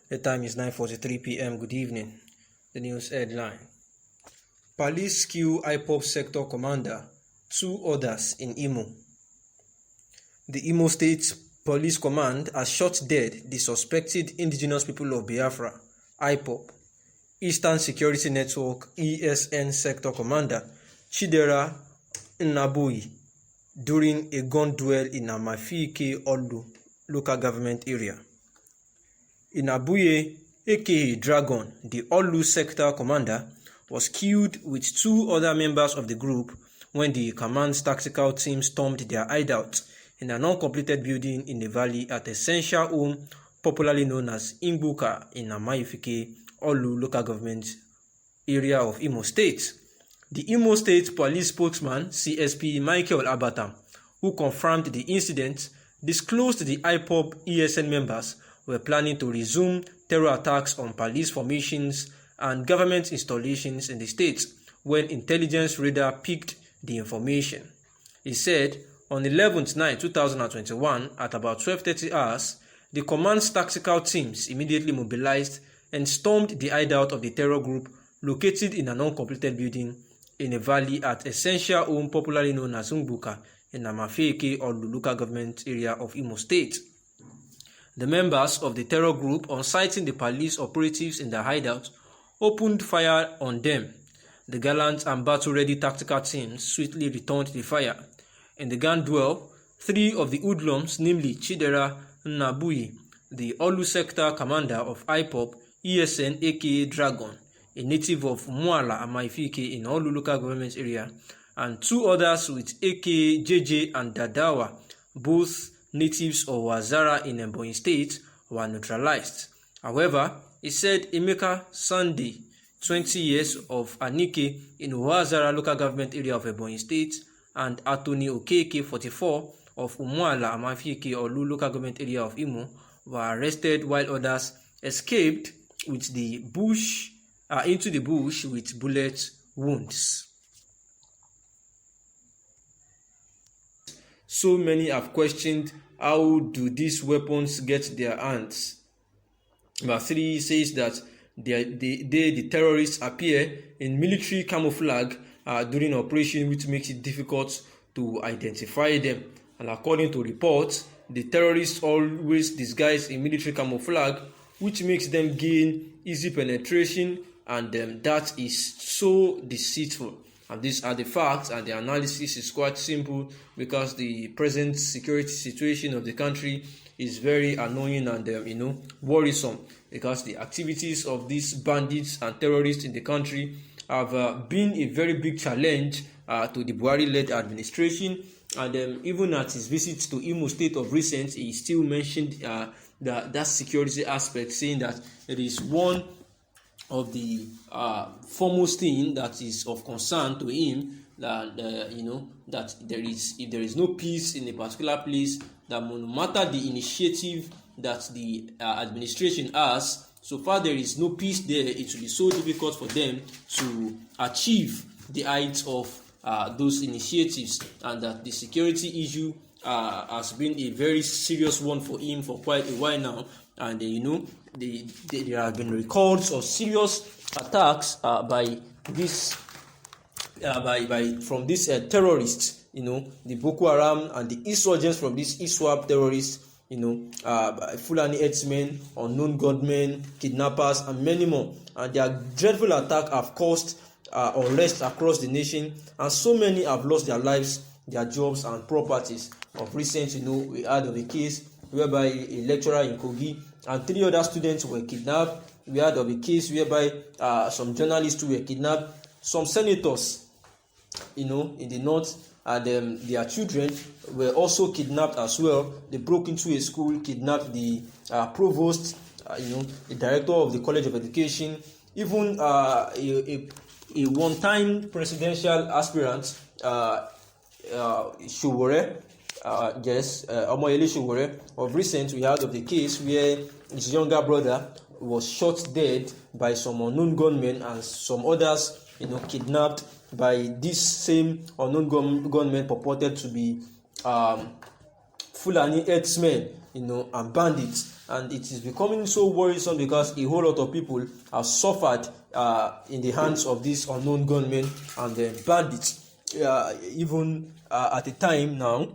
The time is 9:43 p.m. Good evening. The news headline. Police kill Ipob sector commander, 2 others in Imo. The Imo State Police Command has shot dead the suspected indigenous people of Biafra, Ipob, Eastern Security Network ESN sector commander, Chidera Nnabuyi, during a gun duel in Amafiike Olu local government area. Nnabuyi, aka Dragon, the Olu sector commander, was killed with 2 other members of the group when the command's tactical team stormed their hideout in an uncompleted building in the valley at Essential Home, popularly known as Imbuka, in Amafiike Olu local government area of Imo State. The Imo State Police spokesman, CSP Michael Abatam, who confirmed the incident, disclosed the Ipob ESN members were planning to resume terror attacks on police formations and government installations in the state when intelligence radar picked the information. He said, on 11th night 2021 at about 12:30 hours, the command's tactical teams immediately mobilized and stormed the hideout of the terror group located in an uncompleted building in a valley at Essential Home, popularly known as Umbuka, in Amafieke Olu local government area of Imo State. The members of the terror group, on sighting the police operatives in the hideout, opened fire on them. The gallant and battle-ready tactical teams swiftly returned the fire. In the gun duel, 3 of the hoodlums, namely Chidera Nnabuyi, the Olu sector commander of Ipob ESN aka Dragon, a native of Umuala Amafieke in Olu local government area, and 2 others with aka JJ and Dadawa, both natives of Wazara in Ebonyi State, were neutralized. However, he said Emeka Sunday, 20 years of Anike in Wazara local government area of Ebonyi State, and Atoni Okeke, 44, of Umuala Amafieke Olu local government area of Imo, were arrested while others escaped with the bush into the bush with bullet wounds. So many have questioned, how do these weapons get their hands? Number 3 says that the terrorists appear in military camouflage during operation, which makes it difficult to identify them. And according to reports, the terrorists always disguise in military camouflage, which makes them gain easy penetration, and that is so deceitful. And these are the facts, and the analysis is quite simple because the present security situation of the country is very annoying and worrisome, because the activities of these bandits and terrorists in the country have been a very big challenge to the Buhari-led administration. And even at his visit to Imo State of recent, he still mentioned that security aspect, saying that it is one of the foremost thing that is of concern to him, that that if there is no peace in a particular place, that no matter the initiative that the administration has, so far there is no peace there, it will be so difficult for them to achieve the heights of those initiatives, and that the security issue has been a very serious one for him for quite a while now. And there have been records of serious attacks by from these terrorists, the Boko Haram and the insurgents from these ISWAP terrorists, Fulani herdsmen, unknown gunmen, kidnappers, and many more. And their dreadful attack have caused unrest across the nation, and so many have lost their lives, their jobs, and properties. Of recent, we heard of a case whereby a lecturer in Kogi and 3 other students were kidnapped. We heard of a case whereby some journalists were kidnapped. Some senators, in the north, and their children were also kidnapped as well. They broke into a school, kidnapped the provost, the director of the College of Education, even a one-time presidential aspirant, Showore. Omoyele Showore. Of recent, we heard of the case where his younger brother was shot dead by some unknown gunmen, and some others, kidnapped by this same unknown gunmen purported to be Fulani herdsmen, and bandits. And it is becoming so worrisome because a whole lot of people have suffered in the hands of these unknown gunmen and bandits. Even at the time now,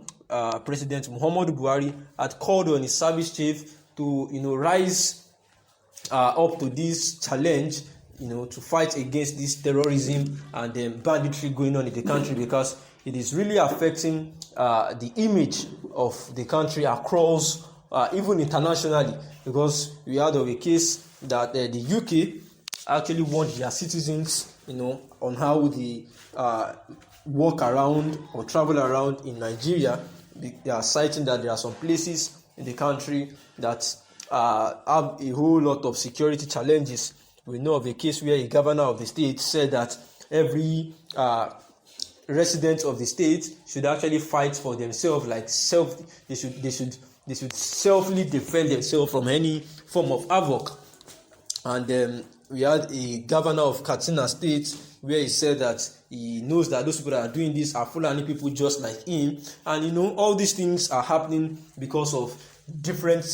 President Muhammadu Buhari had called on his service chief to rise up to this challenge, to fight against this terrorism and banditry going on in the country, because it is really affecting the image of the country across, even internationally, because we had of a case that the UK actually warned their citizens, on how they walk around or travel around in Nigeria. They are citing that there are some places in the country that have a whole lot of security challenges. We know of a case where a governor of the state said that every resident of the state should actually fight for themselves, like they should selfly defend themselves from any form of havoc. And we had a governor of Katsina State where he said that he knows that those people that are doing this are Fulani people just like him, and all these things are happening because of different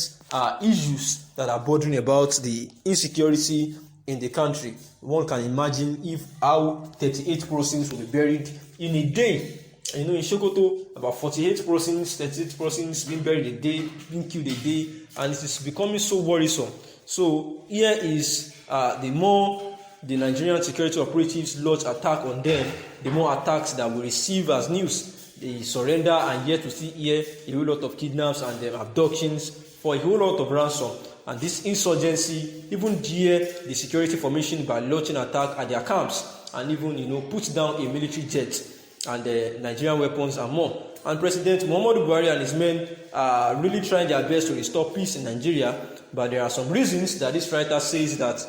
issues that are bothering about the insecurity in the country. One can imagine how 38 persons will be buried in a day. In Sokoto, about 48 persons, 38 persons being buried a day, being killed a day, and it is becoming so worrisome. So here is the more the Nigerian security operatives launch attack on them, the more attacks that we receive as news. They surrender, and yet we see here a whole lot of kidnaps and abductions for a whole lot of ransom. And this insurgency even dare the security formation by launching attack at their camps, and even put down a military jet and Nigerian weapons and more. And President Muhammadu Buhari and his men are really trying their best to restore peace in Nigeria, but there are some reasons that this writer says that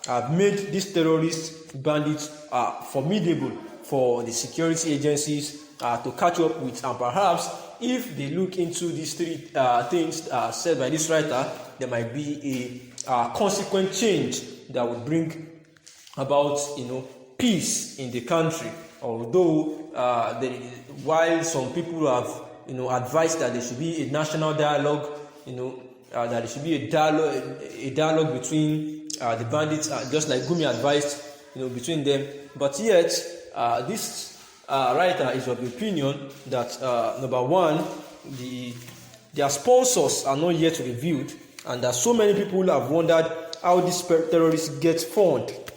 have made these terrorist bandits formidable for the security agencies to catch up with. And perhaps if they look into these three things said by this writer, there might be a consequent change that would bring about peace in the country. Although while some people have advised that there should be a national dialogue, that there should be a dialogue between the bandits, just like Gumi advised, between them. But yet, this writer is of the opinion that number one, their sponsors are not yet revealed, and that so many people have wondered how these terrorists get funded,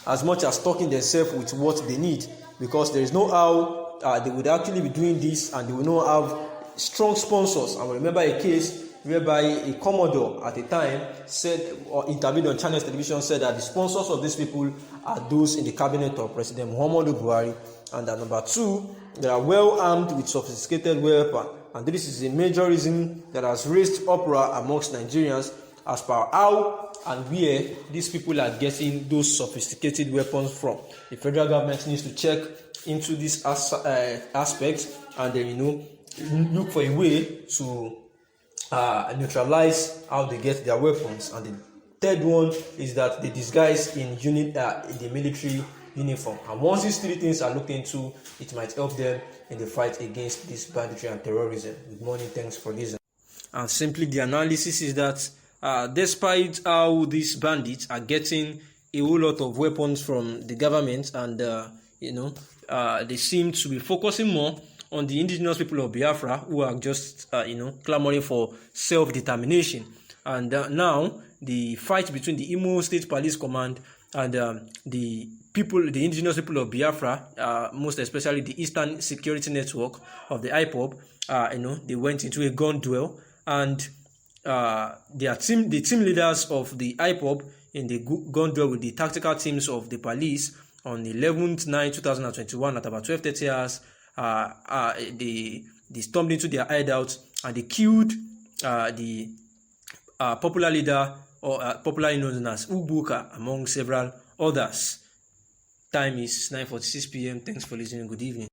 as much as stocking themselves with what they need, because there is no how they would actually be doing this, and they will not have strong sponsors. I remember a case whereby a Commodore at the time said, or interviewed on Channels Television, said that the sponsors of these people are those in the cabinet of President Muhammadu Buhari, and that number two, they are well armed with sophisticated weapons, and this is a major reason that has raised uproar amongst Nigerians as per how and where these people are getting those sophisticated weapons from. The federal government needs to check into this aspect, and then look for a way to neutralize how they get their weapons. And the third one is that they disguise in the military uniform. And once these three things are looked into, it might help them in the fight against this banditry and terrorism. Good morning, thanks for listening. And simply the analysis is that despite how these bandits are getting a whole lot of weapons from the government, and they seem to be focusing more on the indigenous people of Biafra, who are just clamoring for self-determination. And now the fight between the Imo State Police Command and the indigenous people of Biafra, most especially the Eastern Security Network of the Ipob, they went into a gun duel, and the team leaders of the Ipob in the gun duel with the tactical teams of the police on 11/9/2021 at about 12:30 hours, they stormed into their hideout, and they killed the popular leader, or popularly known as Ubuka, among several others. Time is 9:46 p.m. Thanks for listening. Good evening.